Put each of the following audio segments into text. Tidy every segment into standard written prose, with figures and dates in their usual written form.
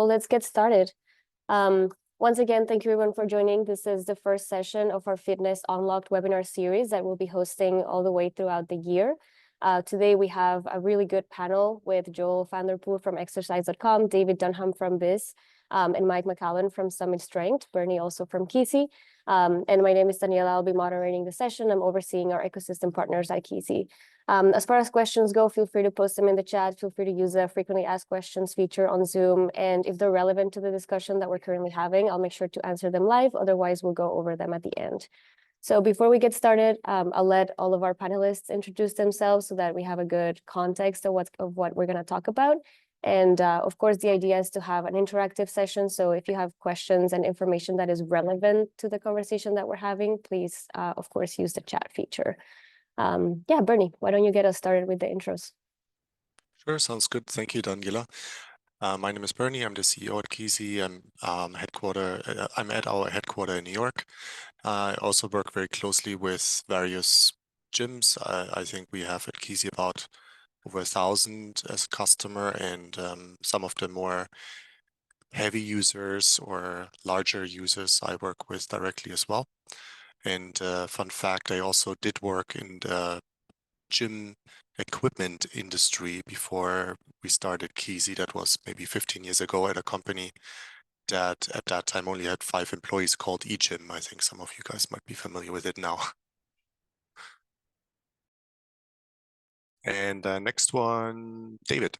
Well, let's get started. Once again, thank you everyone for joining. This is the first session of our Fitness Unlocked webinar series that we'll be hosting all the way throughout the year. Today we have a really good panel with Joel Vanderpool from exercise.com, David Dunham from Biz, and Mike McCallan from Summit Strength, Bernie also from Kisi. And my name is Daniela. I'll be moderating the session. I'm overseeing our ecosystem partners at Kisi. As far as questions go, feel free to post them in the chat. Feel free to use the frequently asked questions feature on Zoom. And if they're relevant to the discussion that we're currently having, I'll make sure to answer them live. Otherwise, we'll go over them at the end. So before we get started, I'll let all of our panelists introduce themselves so that we have a good context of what we're going to talk about. And of course, the idea is to have an interactive session. So if you have questions and information that is relevant to the conversation that we're having, please, of course, use the chat feature. Yeah, Bernie, why don't you get us started with the intros? Sure, sounds good. Thank you, Daniela. My name is Bernie. I'm the CEO at Kisi. I'm at our headquarters in New York. I also work very closely with various gyms. I think we have at Kisi about over 1,000 as a customer, and some of the more heavy users or larger users I work with directly as well. And fun fact, I also did work in the gym equipment industry before we started Kisi. That was maybe 15 years ago at a company that at that time only had 5 employees called eGym. I think some of you guys might be familiar with it now. And next one, David.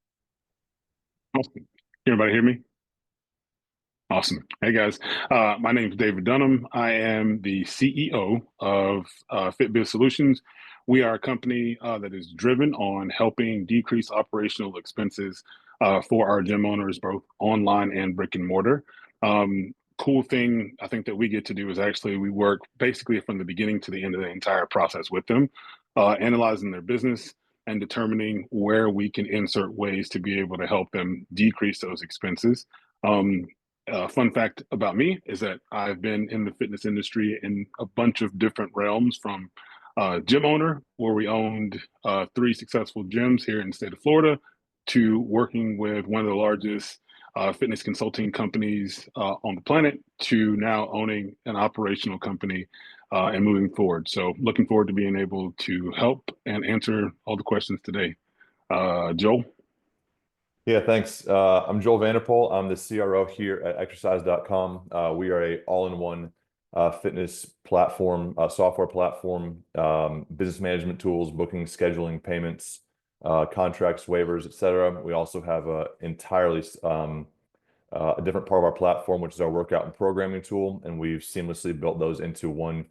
Awesome. Can everybody hear me? Awesome. Hey guys, my name is David Dunham. I am the CEO of FitBiz Solutions. We are a company that is driven on helping decrease operational expenses for our gym owners, both online and brick and mortar. Cool thing I think that we get to do is actually we work basically from the beginning to the end of the entire process with them, analyzing their business and determining where we can insert ways to be able to help them decrease those expenses. Fun fact about me is that I've been in the fitness industry in a bunch of different realms, from gym owner, where we owned 3 successful gyms here in the state of Florida, to working with one of the largest fitness consulting companies on the planet, to now owning an operational company and moving forward. So looking forward to being able to help and answer all the questions today. Joel? Yeah, thanks. I'm Joel Vanderpool. I'm the CRO here at exercise.com. We are a all-in-one fitness platform, software platform, business management tools, booking, scheduling, payments, contracts, waivers, etc. We also have a entirely a different part of our platform, which is our workout and programming tool, and we've seamlessly built those into one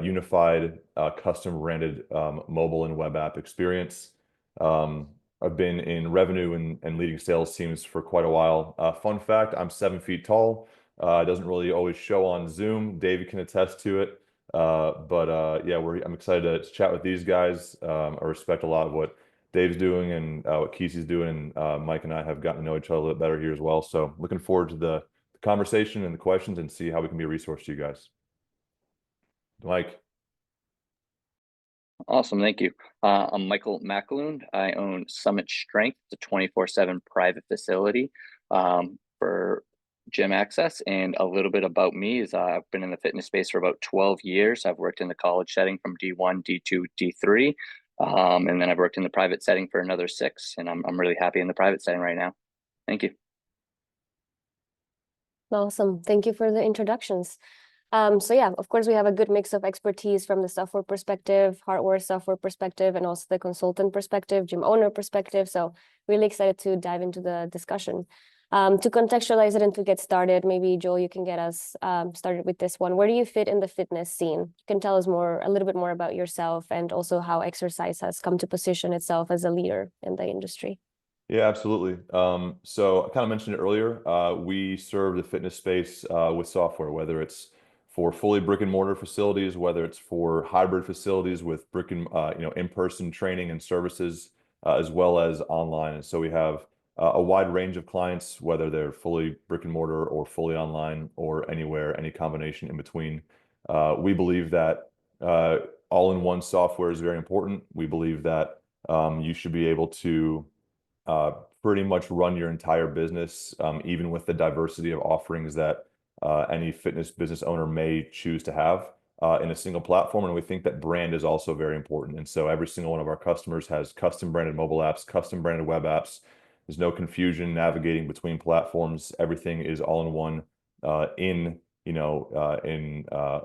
unified, custom-branded mobile and web app experience. I've been in revenue and leading sales teams for quite a while. Fun fact, I'm 7 feet tall. It doesn't really always show on Zoom. David can attest to it. Yeah, I'm excited to chat with these guys. I respect a lot of what Dave's doing and what Kisi's doing. And Mike and I have gotten to know each other a little bit better here as well. So looking forward to the conversation and the questions and see how we can be a resource to you guys. Mike. Awesome, thank you. I'm Michael McAloon. I own Summit Strength, the 24/7 private facility for gym access. And a little bit about me is I've been in the fitness space for about 12 years. I've worked in the college setting from D1, D2, D3, and then I've worked in the private setting for another 6. And I'm really happy in the private setting right now. Thank you. Awesome. Thank you for the introductions. So yeah, of course, we have a good mix of expertise from the software perspective, hardware software perspective, and also the consultant perspective, gym owner perspective. So really excited to dive into the discussion. To contextualize it and to get started, maybe Joel, you can get us started with this one. Where do you fit in the fitness scene? You can tell us a little bit more about yourself and also how exercise has come to position itself as a leader in the industry. Yeah, absolutely. So I kind of mentioned it earlier. We serve the fitness space with software, whether it's for fully brick and mortar facilities, whether it's for hybrid facilities with brick and in-person training and services, as well as online. And so we have a wide range of clients, whether they're fully brick and mortar or fully online or anywhere, any combination in between. We believe that all-in-one software is very important. We believe that you should be able to pretty much run your entire business, even with the diversity of offerings that any fitness business owner may choose to have in a single platform. And we think that brand is also very important. And so every single one of our customers has custom branded mobile apps, custom branded web apps. There's no confusion navigating between platforms. Everything is all in one in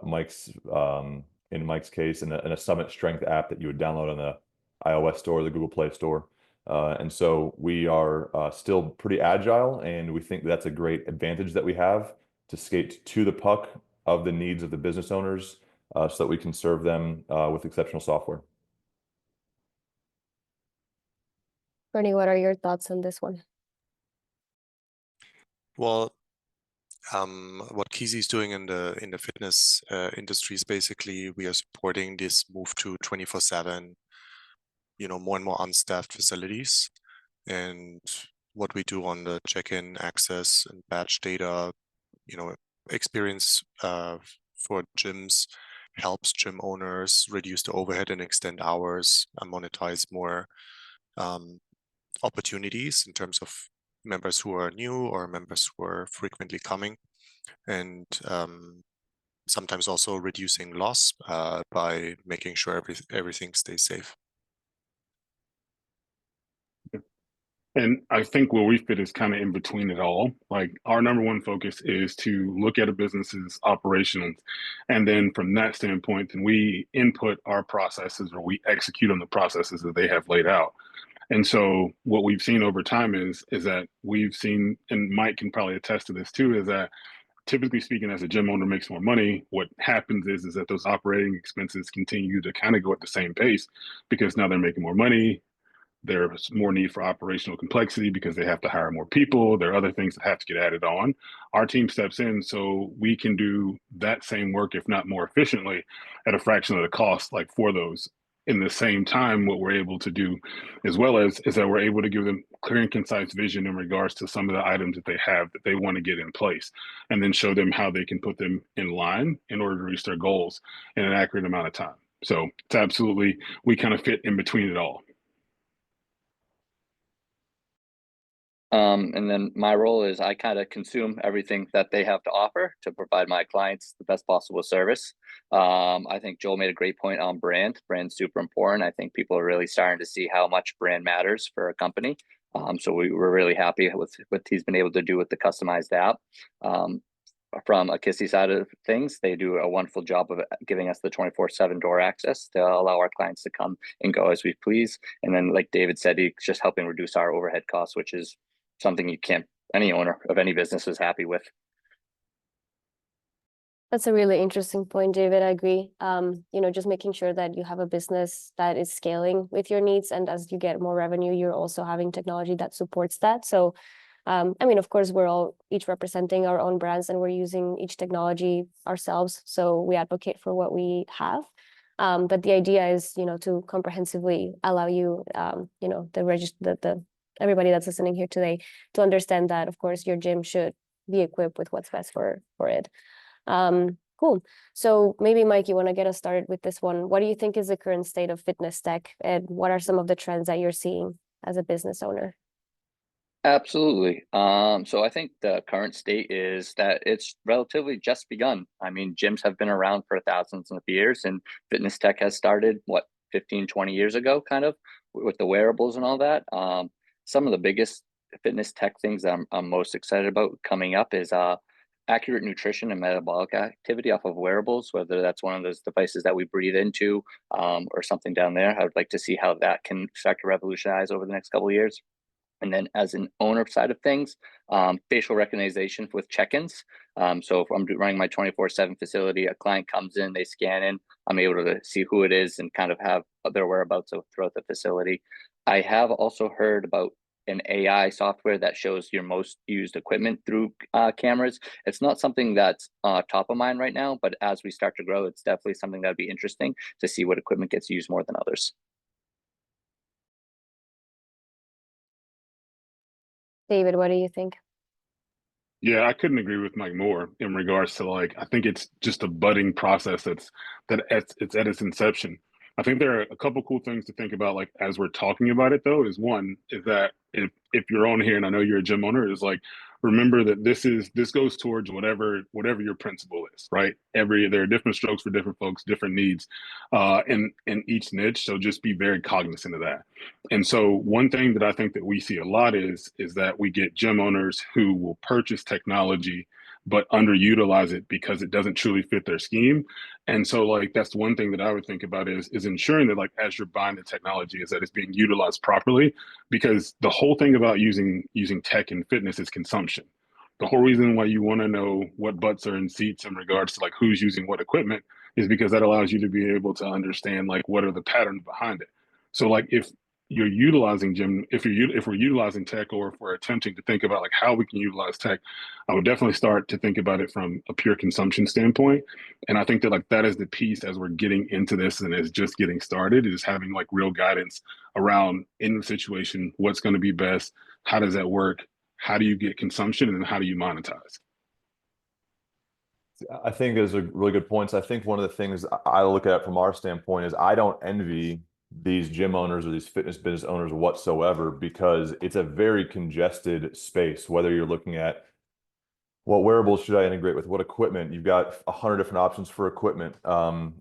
Mike's case, in a Summit Strength app that you would download on the iOS store or the Google Play Store. And so we are still pretty agile, and we think that's a great advantage that we have to skate to the puck of the needs of the business owners so that we can serve them with exceptional software. Bernie, what are your thoughts on this one? Well, what Kisi is doing in the fitness industry is basically we are supporting this move to 24/7, more and more unstaffed facilities. And what we do on the check-in access and badge data, experience for gyms helps gym owners reduce the overhead and extend hours and monetize more opportunities in terms of members who are new or members who are frequently coming, and sometimes also reducing loss by making sure everything stays safe. And I think where we fit is kind of in between it all. Like our number one focus is to look at a business's operations. And then from that standpoint, then we input our processes or we execute on the processes that they have laid out. And so what we've seen over time is that we've seen, and Mike can probably attest to this too, is that typically speaking, as a gym owner makes more money, what happens is that those operating expenses continue to kind of go at the same pace because now they're making more money. There's more need for operational complexity because they have to hire more people. There are other things that have to get added on. Our team steps in so we can do that same work, if not more efficiently, at a fraction of the cost, like for those. In the same time, what we're able to do as well is that we're able to give them clear and concise vision in regards to some of the items that they have that they want to get in place, and then show them how they can put them in line in order to reach their goals in an accurate amount of time. So it's absolutely, we kind of fit in between it all. And then my role is I kind of consume everything that they have to offer to provide my clients the best possible service. I think Joel made a great point on brand. Brand's super important. I think people are really starting to see how much brand matters for a company. So we were really happy with what he's been able to do with the customized app. From a Kisi side of things, they do a wonderful job of giving us the 24/7 door access to allow our clients to come and go as we please. And then, like David said, he's just helping reduce our overhead costs, which is something any owner of any business is happy with. That's a really interesting point, David. I agree. Just making sure that you have a business that is scaling with your needs, and as you get more revenue, you're also having technology that supports that. So, of course, we're all each representing our own brands, and we're using each technology ourselves. So we advocate for what we have. But the idea is, to comprehensively allow you, everybody that's listening here today to understand that, of course, your gym should be equipped with what's best for it. Cool. So maybe, Mike, you want to get us started with this one. What do you think is the current state of fitness tech, and what are some of the trends that you're seeing as a business owner? Absolutely. So I think the current state is that it's relatively just begun. I mean, gyms have been around for thousands of years, and fitness tech has started, 15, 20 years ago, kind of, with the wearables and all that. Some of the biggest fitness tech things that I'm most excited about coming up is accurate nutrition and metabolic activity off of wearables, whether that's one of those devices that we breathe into or something down there. I would like to see how that can start to revolutionize over the next couple of years. And then as an owner side of things, facial recognition with check-ins. So if I'm running my 24/7 facility, a client comes in, they scan in, I'm able to see who it is and kind of have their whereabouts throughout the facility. I have also heard about an AI software that shows your most used equipment through cameras. It's not something that's top of mind right now, but as we start to grow, it's definitely something that'd be interesting to see what equipment gets used more than others. David, what do you think? Yeah, I couldn't agree with Mike more in regards to, like, I think it's just a budding process it's at its inception. I think there are a couple cool things to think about, like as we're talking about it. Though, is one is that if you're on here, and I know you're a gym owner, is like remember that this goes towards whatever your principle is, right? There are different strokes for different folks, different needs, in each niche. So just be very cognizant of that. And so one thing that I think that we see a lot is that we get gym owners who will purchase technology but underutilize it because it doesn't truly fit their scheme. And so like that's one thing that I would think about is ensuring that like as you're buying the technology is that it's being utilized properly, because the whole thing about using tech and fitness is consumption. The whole reason why you want to know what butts are in seats in regards to like who's using what equipment is because that allows you to be able to understand like what are the patterns behind it. So like if you're utilizing if we're utilizing tech, or if we're attempting to think about like how we can utilize tech, I would definitely start to think about it from a pure consumption standpoint. And I think that like that is the piece as we're getting into this and it's just getting started, is having like real guidance around in the situation, what's going to be best, how does that work, how do you get consumption, and how do you monetize. I think those are really good points. I think one of the things I look at from our standpoint is I don't envy these gym owners or these fitness business owners whatsoever, because it's a very congested space. Whether you're looking at what wearables should I integrate with, what equipment, you've got 100 different options for equipment,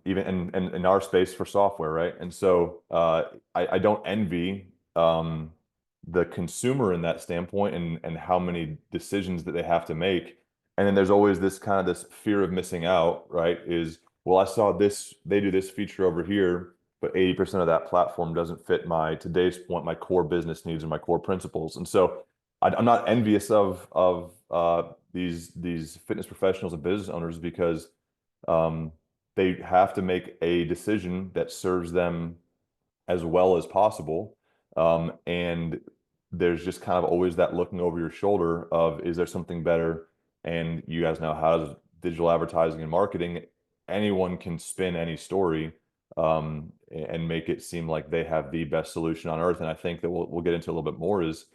even in our space for software, right? And so I don't envy the consumer in that standpoint, and how many decisions that they have to make. And then there's always this kind of this fear of missing out, right? Is, well, I saw this, they do this feature over here, but 80% of that platform doesn't fit my today's point, my core business needs and my core principles. And so I'm not envious of these fitness professionals and business owners, because they have to make a decision that serves them as well as possible. And there's just kind of always that looking over your shoulder of, is there something better? And you guys know how does digital advertising and marketing, anyone can spin any story and make it seem like they have the best solution on earth. And I think that we'll get into a little bit more is,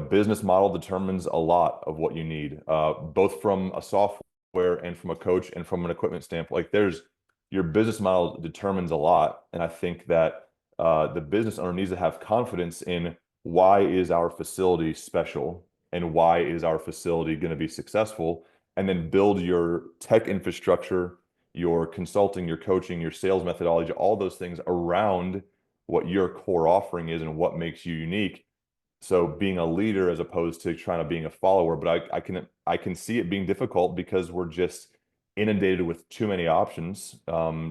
business model determines a lot of what you need, both from a software and from a coach and from an equipment standpoint. Like your business model determines a lot. And I think that the business owner needs to have confidence in, why is our facility special and why is our facility going to be successful, and then build your tech infrastructure, your consulting, your coaching, your sales methodology, all those things around what your core offering is and what makes you unique. So being a leader as opposed to trying to being a follower. But I can see it being difficult because we're just inundated with too many options,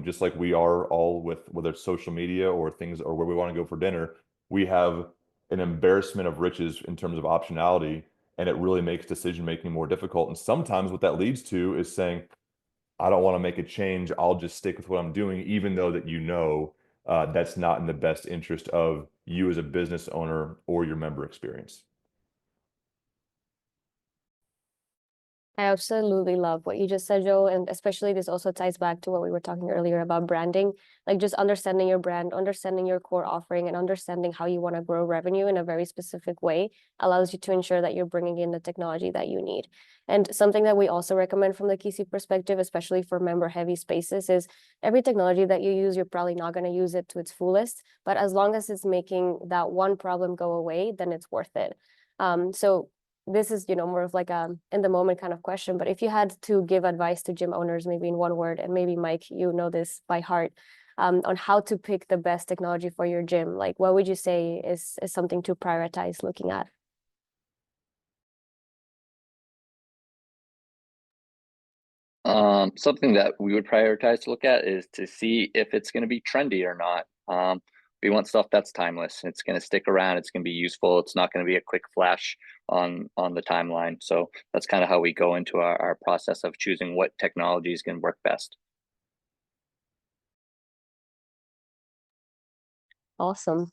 just like we are all with, whether it's social media or things, or where we want to go for dinner. We have an embarrassment of riches in terms of optionality, and it really makes decision making more difficult. And sometimes what that leads to is saying, I don't want to make a change, I'll just stick with what I'm doing, even though that that's not in the best interest of you as a business owner or your member experience. I absolutely love what you just said, Joe. And especially this also ties back to what we were talking earlier about branding, like just understanding your brand, understanding your core offering, and understanding how you want to grow revenue in a very specific way allows you to ensure that you're bringing in the technology that you need. And something that we also recommend from the Kisi perspective, especially for member heavy spaces, is every technology that you use, you're probably not going to use it to its fullest, but as long as it's making that one problem go away, then it's worth it. So this is, more of like a in the moment kind of question, but if you had to give advice to gym owners, maybe in one word, and maybe Mike, you know this by heart, on how to pick the best technology for your gym, like what would you say is something to prioritize looking at? Something that we would prioritize to look at is to see if it's going to be trendy or not. We want stuff that's timeless. It's going to stick around. It's going to be useful. It's not going to be a quick flash on the timeline. So that's kind of how we go into our process of choosing what technology is going to work best. Awesome.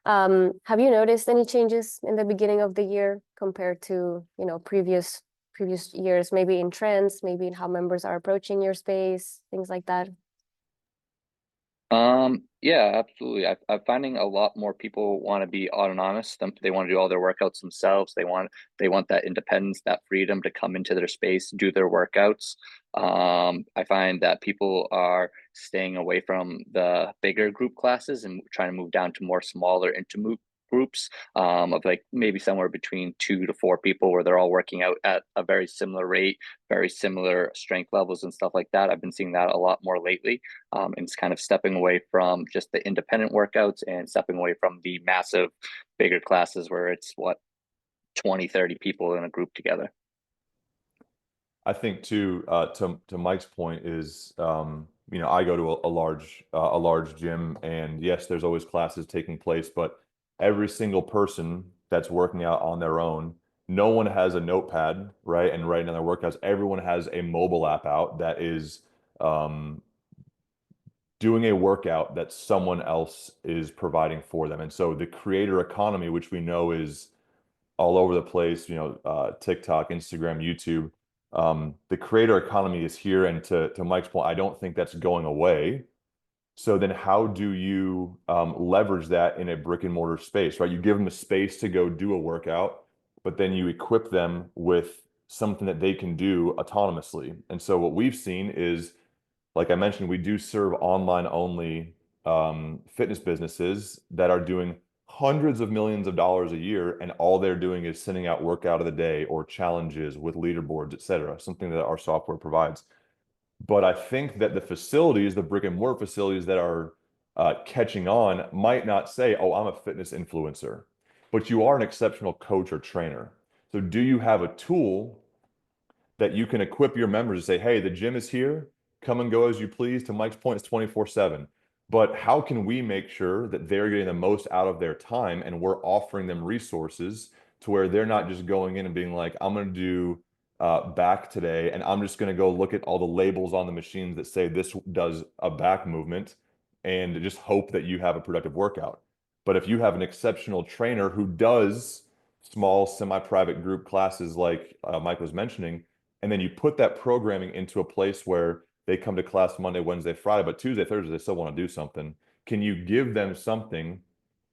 Have you noticed any changes in the beginning of the year compared to, previous years, maybe in trends, maybe in how members are approaching your space, things like that? Yeah, absolutely. I'm finding a lot more people want to be autonomous. They want to do all their workouts themselves. They want that independence, that freedom to come into their space, do their workouts. I find that people are staying away from the bigger group classes and trying to move down to more smaller intimate groups of like maybe somewhere between 2 to 4 people where they're all working out at a very similar rate, very similar strength levels and stuff like that. I've been seeing that a lot more lately. And it's kind of stepping away from just the independent workouts and stepping away from the massive bigger classes where it's 20, 30 people in a group together. I think too, to Mike's point is, I go to a large gym, and yes, there's always classes taking place, but every single person that's working out on their own, no one has a notepad, right? And writing down their workouts. Everyone has a mobile app out that is doing a workout that someone else is providing for them. And so the creator economy, which we know is all over the place, TikTok, Instagram, YouTube. The creator economy is here, and to Mike's point, I don't think that's going away. So then how do you leverage that in a brick and mortar space, right? You give them a space to go do a workout, but then you equip them with something that they can do autonomously. And so what we've seen is, like I mentioned, we do serve online only fitness businesses that are doing hundreds of millions of dollars a year, and all they're doing is sending out workout of the day or challenges with leaderboards, et cetera, something that our software provides. But I think that the facilities, the brick and mortar facilities that are catching on, might not say, oh, I'm a fitness influencer, but you are an exceptional coach or trainer. So do you have a tool that you can equip your members to say, hey, the gym is here, come and go as you please? To Mike's point, it's 24/7. But how can we make sure that they're getting the most out of their time, and we're offering them resources to where they're not just going in and being like, I'm going to do back today, and I'm just going to go look at all the labels on the machines that say this does a back movement, and just hope that you have a productive workout. But if you have an exceptional trainer who does small semi-private group classes like Mike was mentioning, and then you put that programming into a place where they come to class Monday, Wednesday, Friday, but Tuesday, Thursday, they still want to do something. Can you give them something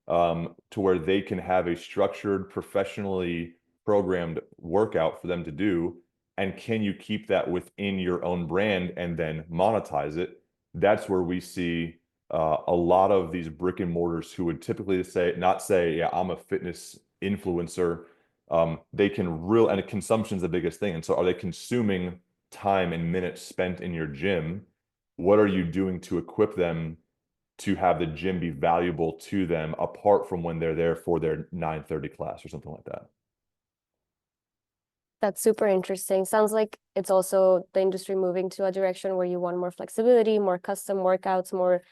to where they can have a structured, professionally programmed workout for them to do? And can you keep that within your own brand and then monetize it? That's where we see a lot of these brick and mortars who would typically not say, yeah, I'm a fitness influencer. They can and consumption is the biggest thing. And so are they consuming time and minutes spent in your gym? What are you doing to equip them to have the gym be valuable to them apart from when they're there for their 9:30 class or something like that? That's super interesting. Sounds like it's also the industry moving to a direction where you want more flexibility, more custom workouts, more,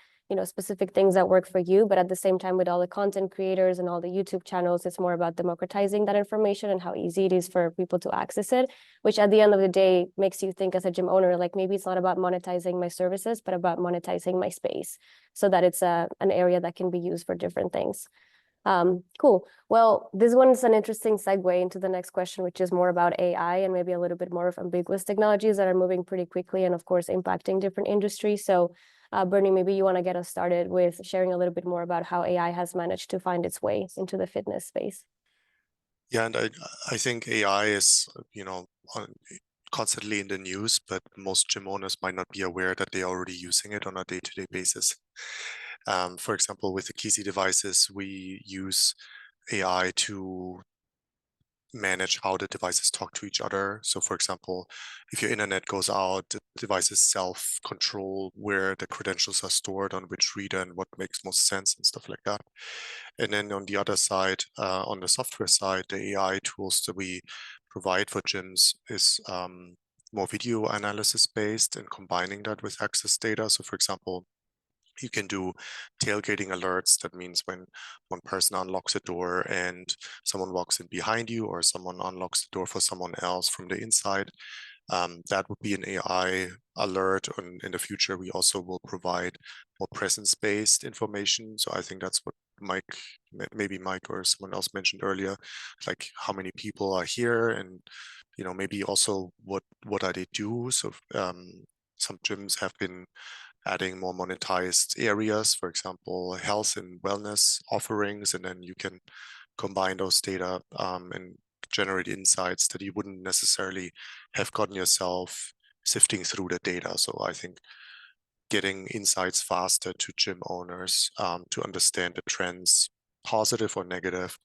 specific things that work for you. But at the same time, with all the content creators and all the YouTube channels, it's more about democratizing that information and how easy it is for people to access it, which at the end of the day makes you think as a gym owner, like maybe it's not about monetizing my services, but about monetizing my space so that it's an area that can be used for different things. Cool. Well, this one's an interesting segue into the next question, which is more about AI and maybe a little bit more of ambiguous technologies that are moving pretty quickly and, of course, impacting different industries. So, Bernie, maybe you want to get us started with sharing a little bit more about how AI has managed to find its way into the fitness space. Yeah, and I think AI is, constantly in the news, but most gym owners might not be aware that they're already using it on a day-to-day basis. For example, with the Kisi devices, we use AI to manage how the devices talk to each other. So for example, if your internet goes out, the devices self-control where the credentials are stored on which reader and what makes most sense and stuff like that. And then on the other side, on the software side, the AI tools that we provide for gyms is more video analysis based and combining that with access data. So for example, you can do tailgating alerts. That means when one person unlocks a door and someone walks in behind you, or someone unlocks the door for someone else from the inside, that would be an AI alert. And in the future, we also will provide more presence-based information. So I think that's what maybe Mike or someone else mentioned earlier, like how many people are here, and maybe also what are they do. So some gyms have been adding more monetized areas, for example, health and wellness offerings, and then you can combine those data and generate insights that you wouldn't necessarily have gotten yourself sifting through the data. So I think getting insights faster to gym owners to understand the trends, positive or negative,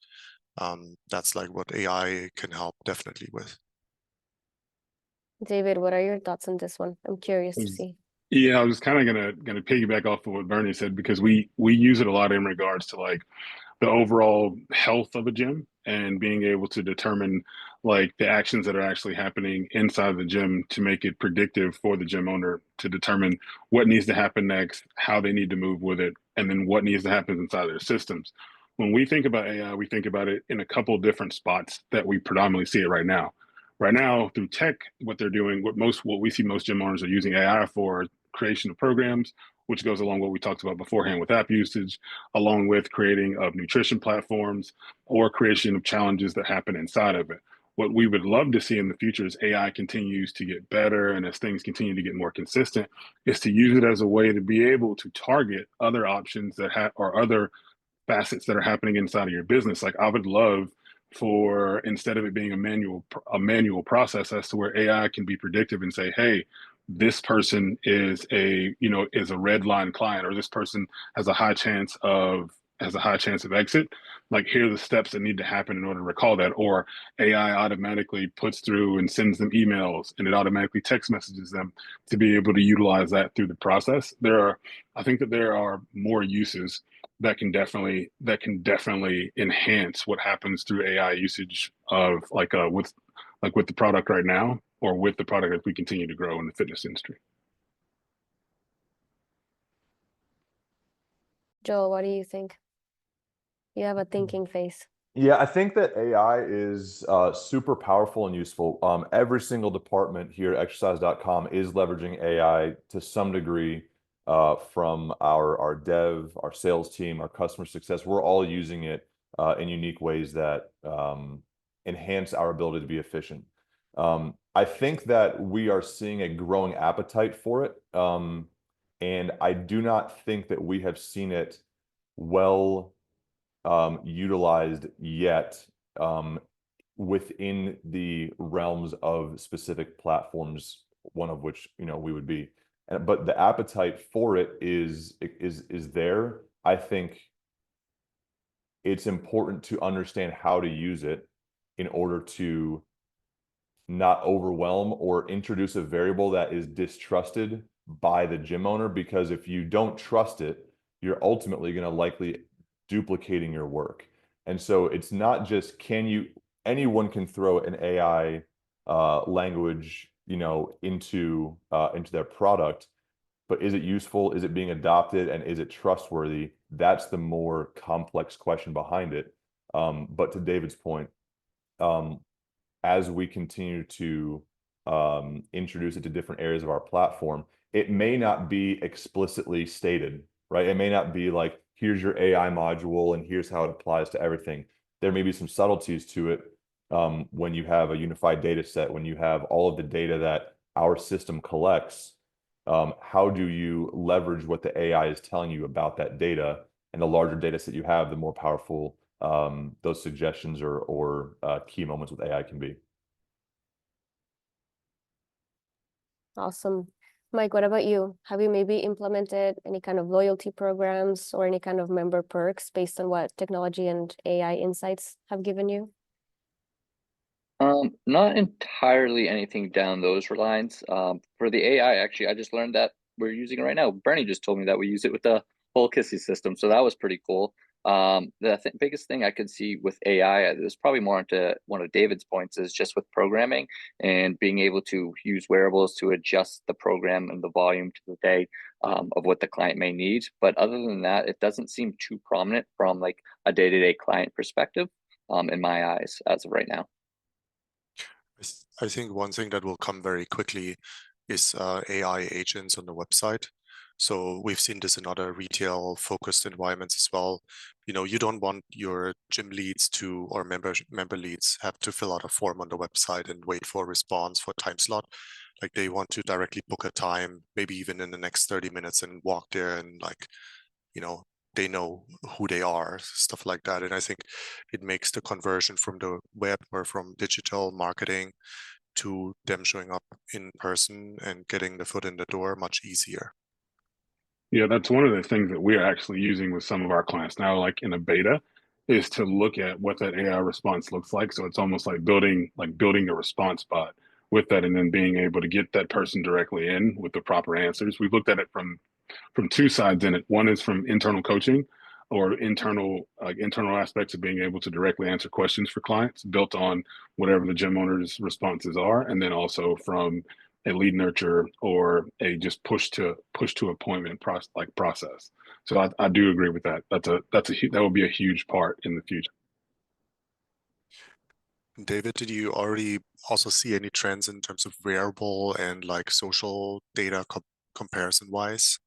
that's like what AI can help definitely with. David, what are your thoughts on this one? I'm curious to see. Yeah, I was kind of gonna piggyback off of what Bernie said, because we use it a lot in regards to like the overall health of a gym and being able to determine like the actions that are actually happening inside the gym to make it predictive for the gym owner to determine what needs to happen next, how they need to move with it, and then what needs to happen inside their systems. When we think about AI, we think about it in a couple of different spots that we predominantly see it right now. Right now, through tech, what they're doing, what we see most gym owners are using AI for, creation of programs, which goes along what we talked about beforehand with app usage, along with creating of nutrition platforms or creation of challenges that happen inside of it. What we would love to see in the future is AI continues to get better, and as things continue to get more consistent, is to use it as a way to be able to target other options that have or other facets that are happening inside of your business. Like I would love for, instead of it being a manual process, as to where AI can be predictive and say, hey, this person is a red line client, or this person has a high chance of exit. Like, here are the steps that need to happen in order to recall that. Or AI automatically puts through and sends them emails, and it automatically text messages them to be able to utilize that through the process. I think that there are more uses that can definitely enhance what happens through AI usage of with the product right now, or with the product as we continue to grow in the fitness industry. Joel, what do you think? You have a thinking face. Yeah, I think that AI is super powerful and useful. Every single department here at exercise.com is leveraging AI to some degree, from our dev, our sales team, our customer success. We're all using it in unique ways that enhance our ability to be efficient. I think that we are seeing a growing appetite for it. And I do not think that we have seen it well utilized yet within the realms of specific platforms, one of which we would be. But the appetite for it is there. I think it's important to understand how to use it in order to not overwhelm or introduce a variable that is distrusted by the gym owner, because if you don't trust it, you're ultimately going to likely duplicating your work. And so it's not just anyone can throw an AI language into their product, but is it useful? Is it being adopted? And is it trustworthy? That's the more complex question behind it. But to David's point, as we continue to introduce it to different areas of our platform, it may not be explicitly stated, right? It may not be like, here's your AI module and here's how it applies to everything. There may be some subtleties to it when you have a unified data set, when you have all of the data that our system collects. How do you leverage what the AI is telling you about that data? And the larger data set you have, the more powerful those suggestions or key moments with AI can be. Awesome. Mike, what about you? Have you maybe implemented any kind of loyalty programs or any kind of member perks based on what technology and AI insights have given you? Not entirely anything down those lines. For the AI, actually, I just learned that we're using it right now. Bernie just told me that we use it with the whole Kisi system, so that was pretty cool. The biggest thing I could see with AI, this probably more into one of David's points, is just with programming and being able to use wearables to adjust the program and the volume to the day of what the client may need. But other than that, it doesn't seem too prominent from like a day-to-day client perspective, in my eyes, as of right now. I think one thing that will come very quickly is AI agents on the website. So we've seen this in other retail focused environments as well. You don't want your gym leads or member leads have to fill out a form on the website and wait for a response for a time slot. Like, they want to directly book a time, maybe even in the next 30 minutes, and walk there and they know who they are, stuff like that. And I think it makes the conversion from the web or from digital marketing to them showing up in person and getting the foot in the door much easier. Yeah, that's one of the things that we're actually using with some of our clients now, like in a beta, is to look at what that AI response looks like. So it's almost like building a response bot with that, and then being able to get that person directly in with the proper answers. We've looked at it from two sides in it. One is from internal coaching or internal aspects of being able to directly answer questions for clients built on whatever the gym owner's responses are, and then also from a lead nurture or a just push to appointment process. So I do agree with that. That will be a huge part in the future. David, did you already also see any trends in terms of wearable and like social data comparison wise?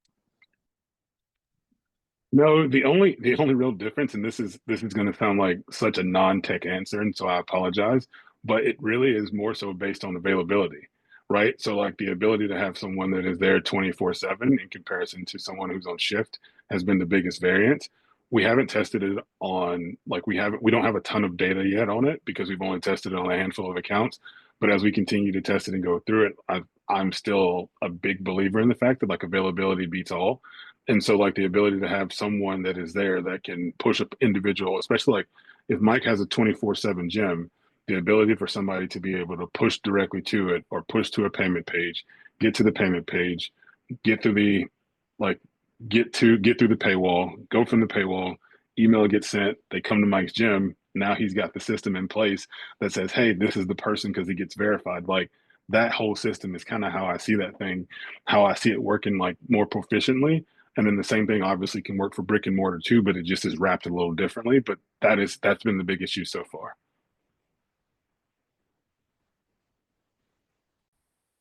No, the only real difference, and this is going to sound like such a non-tech answer, and so I apologize, but it really is more so based on availability, right? So like the ability to have someone that is there 24/7 in comparison to someone who's on shift has been the biggest variance. We haven't tested it on like we don't have a ton of data yet on it because we've only tested it on a handful of accounts. But as we continue to test it and go through it, I'm still a big believer in the fact that like availability beats all. And so like the ability to have someone that is there that can push up individual, especially like if Mike has a 24/7 gym, the ability for somebody to be able to push directly to it or push to a payment page, get to the payment page, get through the like get through the paywall, go from the paywall, email gets sent, they come to Mike's gym. Now he's got the system in place that says, hey, this is the person because he gets verified. Like that whole system is kind of how I see that thing, how I see it working like more proficiently. And then the same thing obviously can work for brick and mortar too, but it just is wrapped a little differently. But that's been the big issue so far.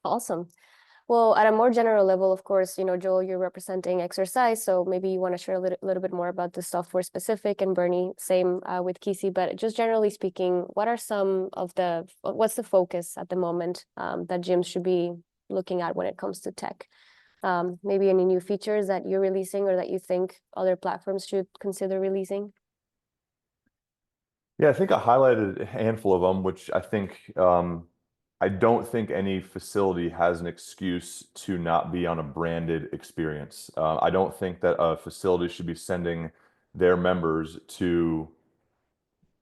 Awesome. Well, at a more general level, of course, Joel, you're representing exercise, so maybe you want to share a little bit more about the software specific, and Bernie, same with Kisi. But just generally speaking, what's the focus at the moment that gyms should be looking at when it comes to tech? Maybe any new features that you're releasing or that you think other platforms should consider releasing? Yeah, I think I highlighted a handful of them, which I think I don't think any facility has an excuse to not be on a branded experience. I don't think that a facility should be sending their members to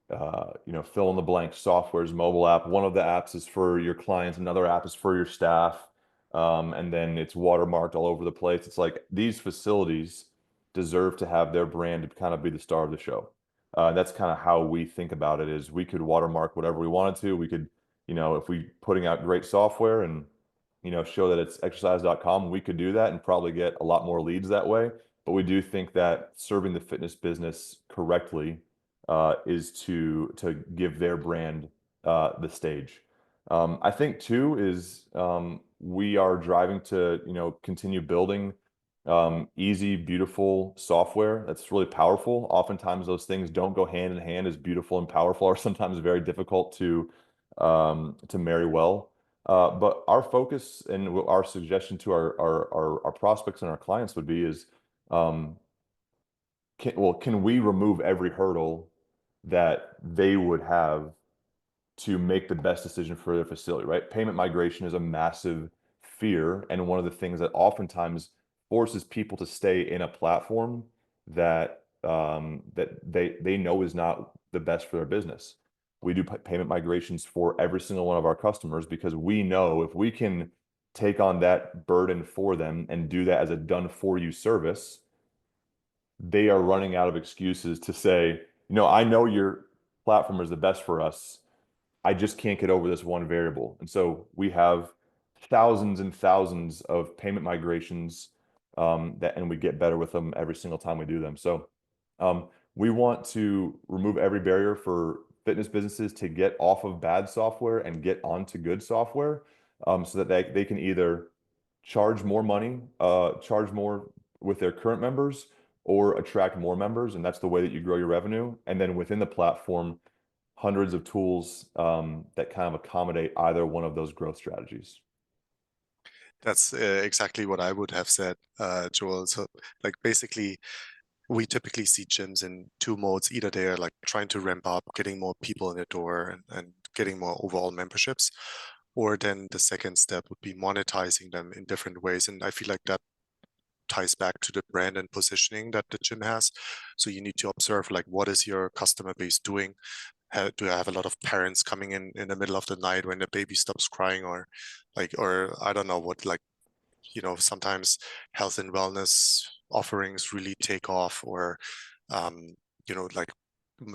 fill in the blank software's mobile app. One of the apps is for your clients, another app is for your staff, and then it's watermarked all over the place. It's like these facilities deserve to have their brand to kind of be the star of the show. That's kind of how we think about it, is we could watermark whatever we wanted to. We could, if we putting out great software and, show that it's exercise.com, we could do that and probably get a lot more leads that way. But we do think that serving the fitness business correctly is to give their brand the stage. I think too is we are driving to continue building easy, beautiful software that's really powerful. Oftentimes those things don't go hand in hand, as beautiful and powerful are sometimes very difficult to marry well. But our focus and our suggestion to our prospects and our clients would be is can we remove every hurdle that they would have to make the best decision for their facility, right? Payment migration is a massive fear, and one of the things that oftentimes forces people to stay in a platform that they know is not the best for their business. We do payment migrations for every single one of our customers because we know if we can take on that burden for them and do that as a done for you service, they are running out of excuses to say, I know your platform is the best for us. I just can't get over this one variable. And so we have thousands and thousands of payment migrations and we get better with them every single time we do them. So we want to remove every barrier for fitness businesses to get off of bad software and get onto good software, so that they can either charge more money, charge more with their current members, or attract more members. And that's the way that you grow your revenue. And then within the platform, hundreds of tools that kind of accommodate either one of those growth strategies. That's exactly what I would have said, Joel. So like basically we typically see gyms in two modes. Either they're like trying to ramp up, getting more people in the door and getting more overall memberships, Or then the second step would be monetizing them in different ways. And I feel like that ties back to the brand and positioning that the gym has. So you need to observe, like, what is your customer base doing? Do I have a lot of parents coming in the middle of the night when the baby stops crying, or I don't know what, like, sometimes health and wellness offerings really take off, or like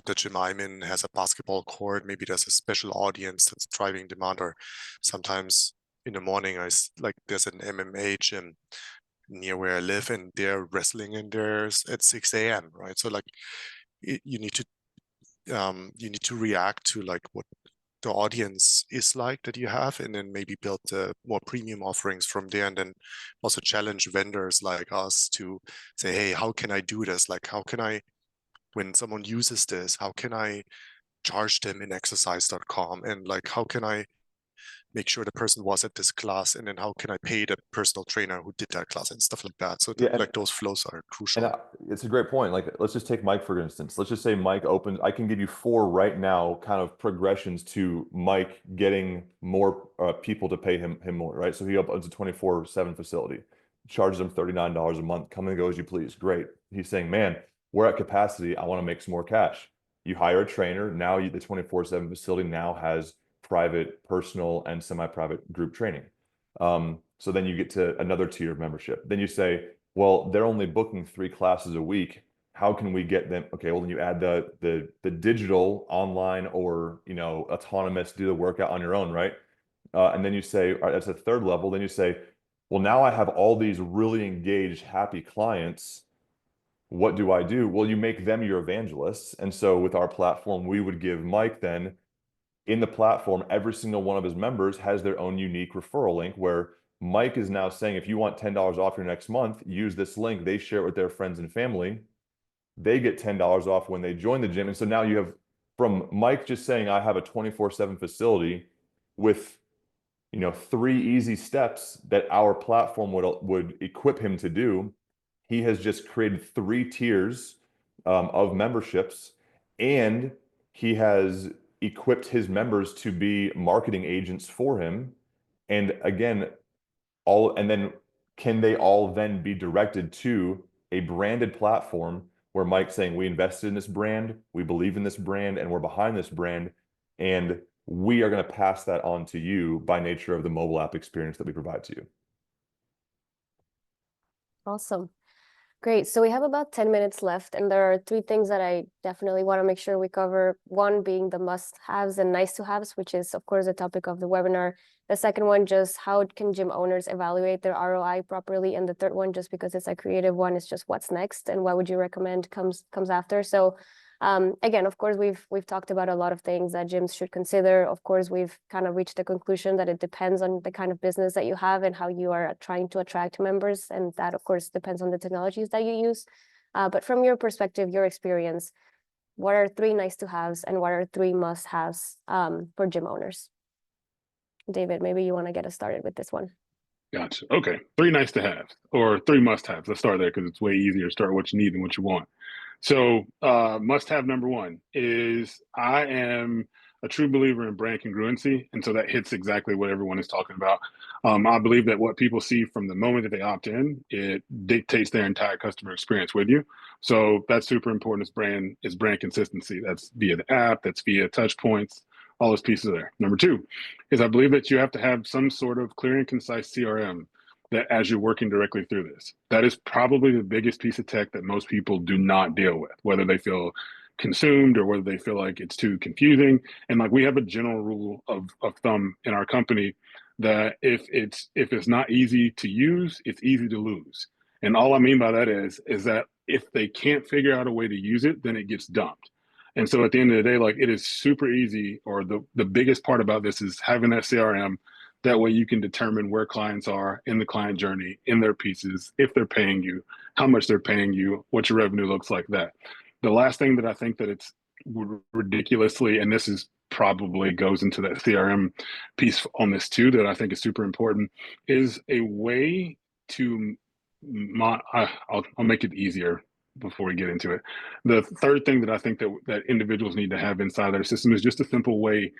the gym I'm in has a basketball court. Maybe there's a special audience that's driving demand, or sometimes in the morning there's an MMA gym near where I live, and they're wrestling in there at 6 a.m. right? So like you need to react to like what the audience is like that you have, and then maybe build more premium offerings from there, and then also challenge vendors like us to say, hey, how can I do this? Like, how can I, when someone uses this, how can I charge them in exercise.com, and like, how can I make sure the person was at this class, and then how can I pay the personal trainer who did that class, and stuff like that. So like those flows are crucial. And it's a great point. Like, let's just take Mike, for instance. Let's just say Mike opens, I can give you 4 right now kind of progressions to Mike getting more people to pay him more, right? So he opens a 24/7 facility, charges him $39 a month, come and go as you please. Great. He's saying, man, we're at capacity. I want to make some more cash. You hire a trainer. Now the 24/7 facility now has private, personal, and semi-private group training. So then you get to another tier of membership. Then you say, well, they're only booking 3 classes a week. How can we get them? Okay, well, then you add the digital online, or autonomous, do the workout on your own, right? And then you say, all right, that's a third level. Then you say, well, now I have all these really engaged, happy clients. What do I do? Well, you make them your evangelists. And so with our platform, we would give Mike then, in the platform, every single one of his members has their own unique referral link, where Mike is now saying, if you want $10 off your next month, use this link. They share it with their friends and family. They get $10 off when they join the gym. And so now you have, from Mike just saying, I have a 24/7 facility with 3 easy steps that our platform would equip him to do. He has just created 3 tiers of memberships, and he has equipped his members to be marketing agents for him. And again, and then can they all then be directed to a branded platform where Mike's saying, we invested in this brand, we believe in this brand, and we're behind this brand, and we are going to pass that on to you by nature of the mobile app experience that we provide to you. Awesome. Great. So we have about 10 minutes left, and there are 3 things that I definitely want to make sure we cover. One being the must-haves and nice-to-haves, which is, of course, the topic of the webinar. The second one, just how can gym owners evaluate their ROI properly? And the third one, just because it's a creative one, is just what's next and what would you recommend comes after. So again, of course, we've talked about a lot of things that gyms should consider. Of course, we've kind of reached the conclusion that it depends on the kind of business that you have and how you are trying to attract members. And that, of course, depends on the technologies that you use. But from your perspective, your experience, what are 3 nice-to-haves and what are 3 must-haves for gym owners? David, maybe you want to get us started with this one. Gotcha. Okay. 3 nice-to-haves or 3 must-haves. Let's start there because it's way easier to start what you need than what you want. So must-have number 1 is, I am a true believer in brand congruency. And so that hits exactly what everyone is talking about. I believe that what people see from the moment that they opt in, it dictates their entire customer experience with you. So that's super important. Is brand consistency. That's via the app, that's via touch points, all those pieces there. Number 2 is, I believe that you have to have some sort of clear and concise CRM that, as you're working directly through this, that is probably the biggest piece of tech that most people do not deal with, whether they feel consumed or whether they feel like it's too confusing. And like, we have a general rule of thumb in our company that if it's not easy to use, it's easy to lose. And all I mean by that is that if they can't figure out a way to use it, then it gets dumped. And so at the end of the day, like, it is super easy, or the biggest part about this is having that CRM. That way you can determine where clients are in the client journey, in their pieces, if they're paying you, how much they're paying you, what your revenue looks like. That. The last thing that I think that it's ridiculously, and this is probably goes into that CRM piece on this too, that I think is super important, is a way to, I'll make it easier before we get into it. The third thing that I think that individuals need to have inside their system is just a simple way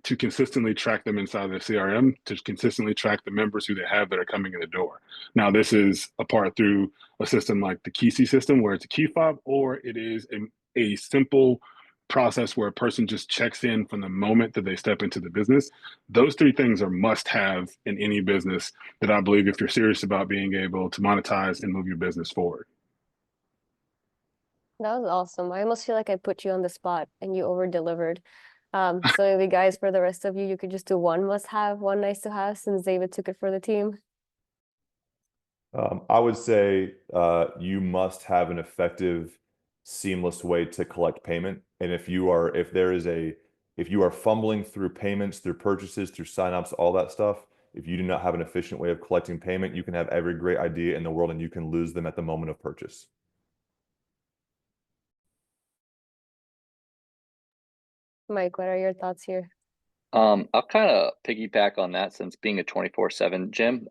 to consistently track them inside their CRM, to consistently track the members who they have that are coming in the door. Now, this is a part through a system like the Kisi system, where it's a key fob, or it is a simple process where a person just checks in from the moment that they step into the business. Those three things are must have in any business that I believe if you're serious about being able to monetize and move your business forward. That was awesome. I almost feel like I put you on the spot and you over delivered. So maybe guys, for the rest of you, you could just do one must have, one nice to have, since David took it for the team. I would say you must have an effective, seamless way to collect payment. And if you are fumbling through payments, through purchases, through signups, all that stuff, if you do not have an efficient way of collecting payment, you can have every great idea in the world and you can lose them at the moment of purchase. Mike, what are your thoughts here? I'll kind of piggyback on that, since being a 24/7 gym,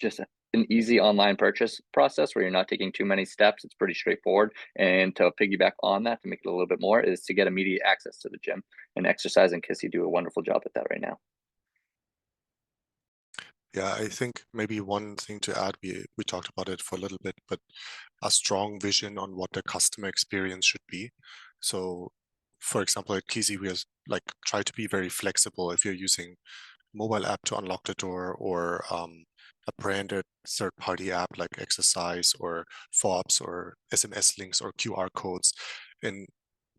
just an easy online purchase process where you're not taking too many steps. It's pretty straightforward. And to piggyback on that, to make it a little bit more, is to get immediate access to the gym. And Exercise and Kissy do a wonderful job at that right now. Yeah, I think maybe one thing to add, we talked about it for a little bit, but a strong vision on what the customer experience should be. So, for example, at Kisi, we like try to be very flexible. If you're using mobile app to unlock the door, or a branded third-party app like Exercise or FOBs or SMS links or QR codes, and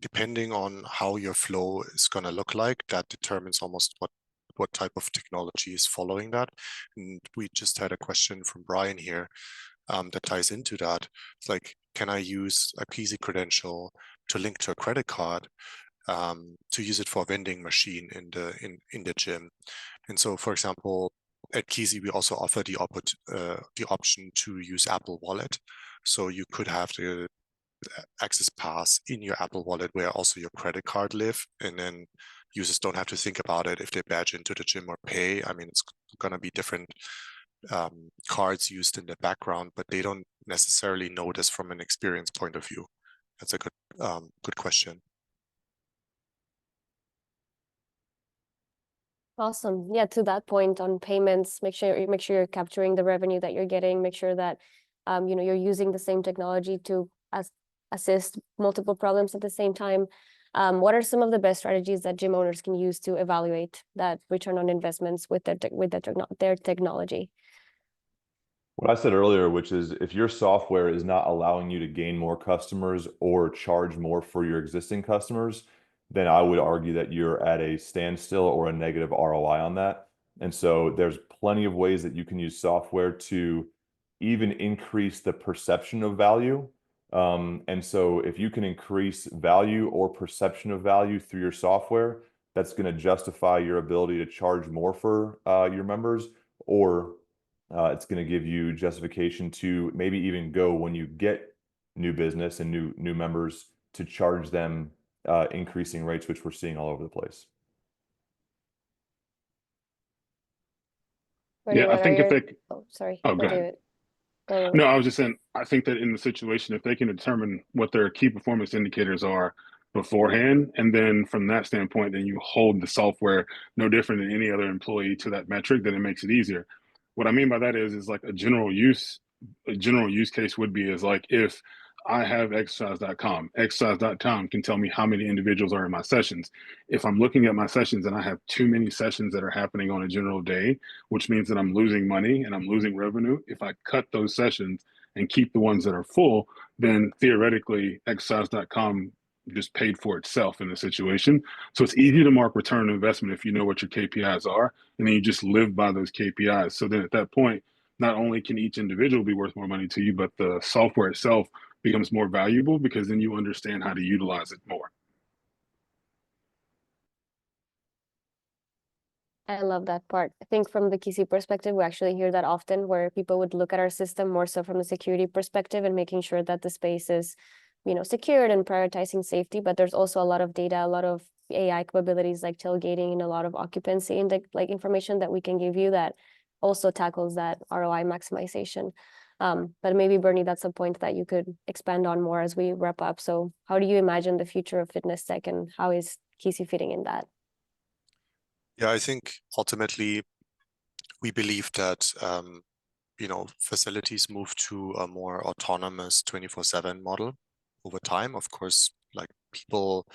depending on how your flow is going to look like, that determines almost what type of technology is following that. And we just had a question from Brian here that ties into that. It's like, can I use a Kisi credential to link to a credit card, to use it for a vending machine in the gym? And so, for example, at Kisi, we also offer the option to use Apple Wallet. So you could have the access pass in your Apple Wallet where also your credit card live, and then users don't have to think about it if they badge into the gym or pay. I mean, it's going to be different cards used in the background, but they don't necessarily know this from an experience point of view. That's a good question. Awesome. Yeah, to that point on payments, make sure you're capturing the revenue that you're getting. Make sure that you're using the same technology to assist multiple problems at the same time. What are some of the best strategies that gym owners can use to evaluate that return on investments with their technology? What I said earlier, which is if your software is not allowing you to gain more customers or charge more for your existing customers, then I would argue that you're at a standstill or a negative ROI on that. And so there's plenty of ways that you can use software to even increase the perception of value. And so if you can increase value or perception of value through your software, that's going to justify your ability to charge more for your members, or it's going to give you justification to maybe even go, when you get new business and new members, to charge them increasing rates, which we're seeing all over the place. Yeah, I think if they. Oh, sorry. Oh, go ahead. David. Go. No, I was just saying, I think that in the situation, if they can determine what their key performance indicators are beforehand, and then from that standpoint, then you hold the software no different than any other employee to that metric, then it makes it easier. What I mean by that is like a general use case would be is like, if I have exercise.com can tell me how many individuals are in my sessions. If I'm looking at my sessions and I have too many sessions that are happening on a general day, which means that I'm losing money and I'm losing revenue, if I cut those sessions and keep the ones that are full, then theoretically exercise.com just paid for itself in the situation. So it's easy to mark return on investment if you know what your KPIs are, and then you just live by those KPIs. So then at that point, not only can each individual be worth more money to you, but the software itself becomes more valuable, because then you understand how to utilize it more. I love that part. I think from the Kisi perspective, we actually hear that often, where people would look at our system more so from a security perspective and making sure that the space is, secured and prioritizing safety. But there's also a lot of data, a lot of AI capabilities like tailgating, and a lot of occupancy and like information that we can give you that also tackles that ROI maximization. But maybe Bernie, that's a point that you could expand on more as we wrap up. So how do you imagine the future of fitness tech, and how is Kisi fitting in that? Yeah, I think ultimately we believe that facilities move to a more autonomous 24/7 model over time. Of course, like people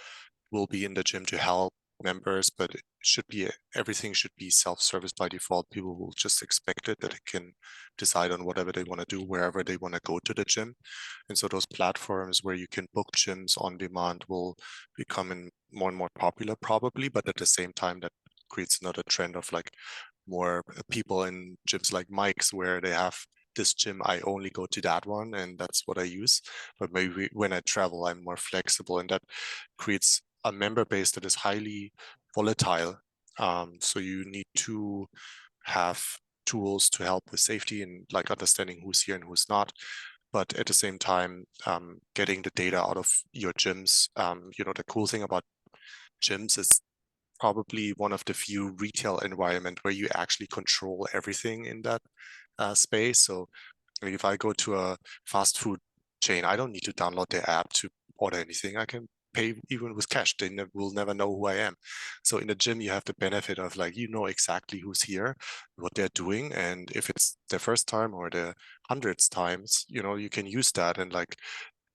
will be in the gym to help members, but it should be everything should be self-service by default. People will just expect it that they can decide on whatever they want to do wherever they want to go to the gym. And so those platforms where you can book gyms on demand will become more and more popular probably, but at the same time that creates another trend of like more people in gyms like Mike's where they have this gym, I only go to that one and that's what I use. But maybe when I travel, I'm more flexible, and that creates a member base that is highly volatile. So you need to have tools to help with safety and like understanding who's here and who's not. But at the same time, getting the data out of your gyms. The cool thing about gyms is probably one of the few retail environment where you actually control everything in that space. So if I go to a fast food chain, I don't need to download their app to order anything. I can pay even with cash. They will never know who I am. So in the gym, you have the benefit of like, exactly who's here, what they're doing. And if it's their first time or their hundredth times, you can use that and like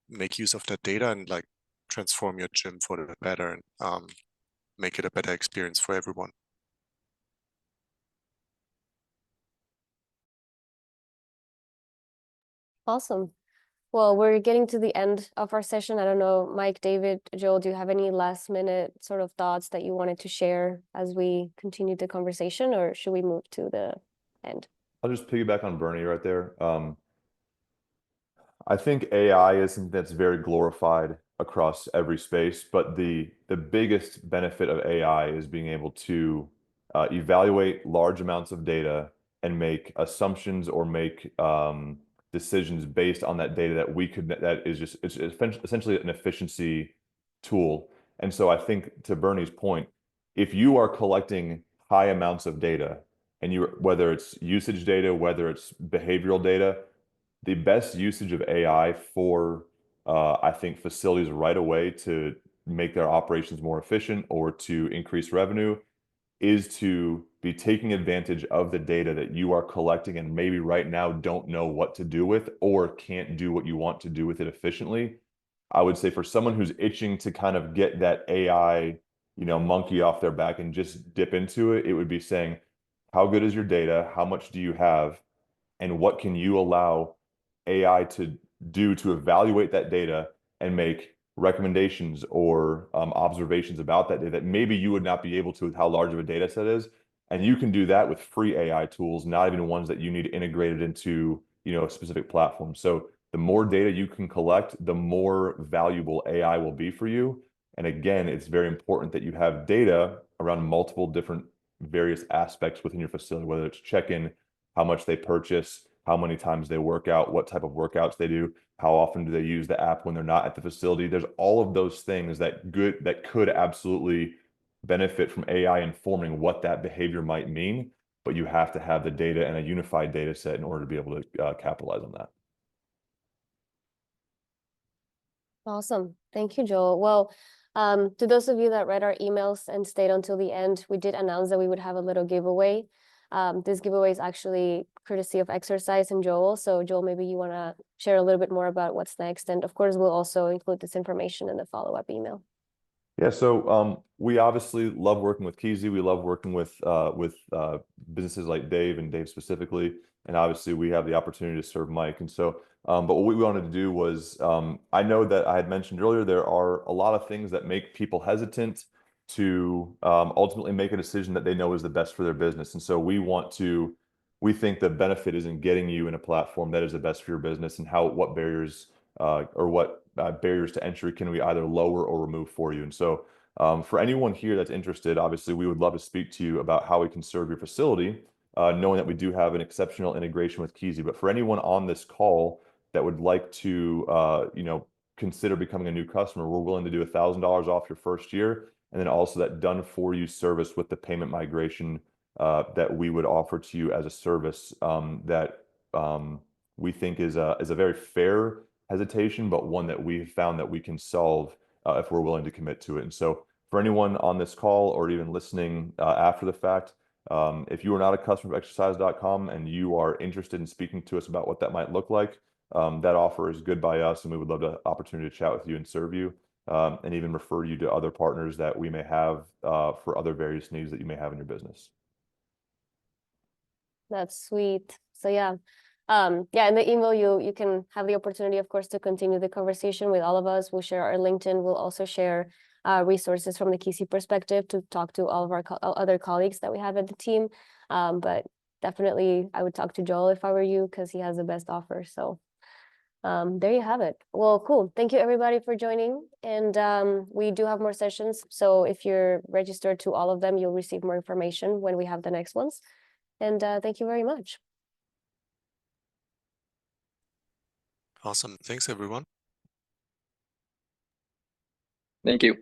make use of that data and like transform your gym for the better and make it a better experience for everyone. Awesome. Well, we're getting to the end of our session. I don't know, Mike, David, Joel, do you have any last minute sort of thoughts that you wanted to share as we continue the conversation, or should we move to the end? I'll just piggyback on Bernie right there. I think AI is something that's very glorified across every space, but the biggest benefit of AI is being able to evaluate large amounts of data and make assumptions or make decisions based on that data that is just it's essentially an efficiency tool. And so I think to Bernie's point, if you are collecting high amounts of data and whether it's usage data, whether it's behavioral data, the best usage of AI for, I think, facilities right away to make their operations more efficient or to increase revenue is to be taking advantage of the data that you are collecting and maybe right now don't know what to do with or can't do what you want to do with it efficiently. I would say for someone who's itching to kind of get that AI, monkey off their back and just dip into it, it would be saying, how good is your data? How much do you have? And what can you allow AI to do to evaluate that data and make recommendations or observations about that data that maybe you would not be able to with how large of a data set is. And you can do that with free AI tools, not even ones that you need integrated into, a specific platform. So the more data you can collect, the more valuable AI will be for you. And again, it's very important that you have data around multiple different various aspects within your facility, whether it's check-in, how much they purchase, how many times they work out, what type of workouts they do, how often do they use the app when they're not at the facility. There's all of those things that could absolutely benefit from AI informing what that behavior might mean, but you have to have the data and a unified data set in order to be able to capitalize on that. Awesome. Thank you, Joel. Well, to those of you that read our emails and stayed until the end, we did announce that we would have a little giveaway. This giveaway is actually courtesy of Exercise and Joel. So Joel, maybe you want to share a little bit more about what's next. And of course, we'll also include this information in the follow-up email. Yeah, so we obviously love working with Kisi. We love working with businesses like Dave and Dave specifically, and obviously we have the opportunity to serve Mike. And so, but what we wanted to do was, I know that I had mentioned earlier there are a lot of things that make people hesitant to ultimately make a decision that they know is the best for their business. And so we think the benefit is in getting you in a platform that is the best for your business, and what barriers barriers to entry can we either lower or remove for you. And so for anyone here that's interested, obviously we would love to speak to you about how we can serve your facility, knowing that we do have an exceptional integration with Kisi. But for anyone on this call that would like to consider becoming a new customer, we're willing to do $1,000 off your first year, and then also that done for you service with the payment migration that we would offer to you as a service that we think is a very fair hesitation, but one that we've found that we can solve if we're willing to commit to it. And so For anyone on this call or even listening after the fact, if you are not a customer of exercise.com and you are interested in speaking to us about what that might look like, that offer is good by us, and we would love the opportunity to chat with you and serve you, and even refer you to other partners that we may have for other various needs that you may have in your business. That's sweet. So yeah, in the email you can have the opportunity, of course, to continue the conversation with all of us. We'll share our LinkedIn. We'll also share resources from the Kisi perspective to talk to all of our other colleagues that we have at the team. But definitely, I would talk to Joel if I were you, because he has the best offer. So there you have it. Well, cool. Thank you everybody for joining. And we do have more sessions. So if you're registered to all of them, you'll receive more information when we have the next ones. And thank you very much. Awesome. Thanks, everyone. Thank you.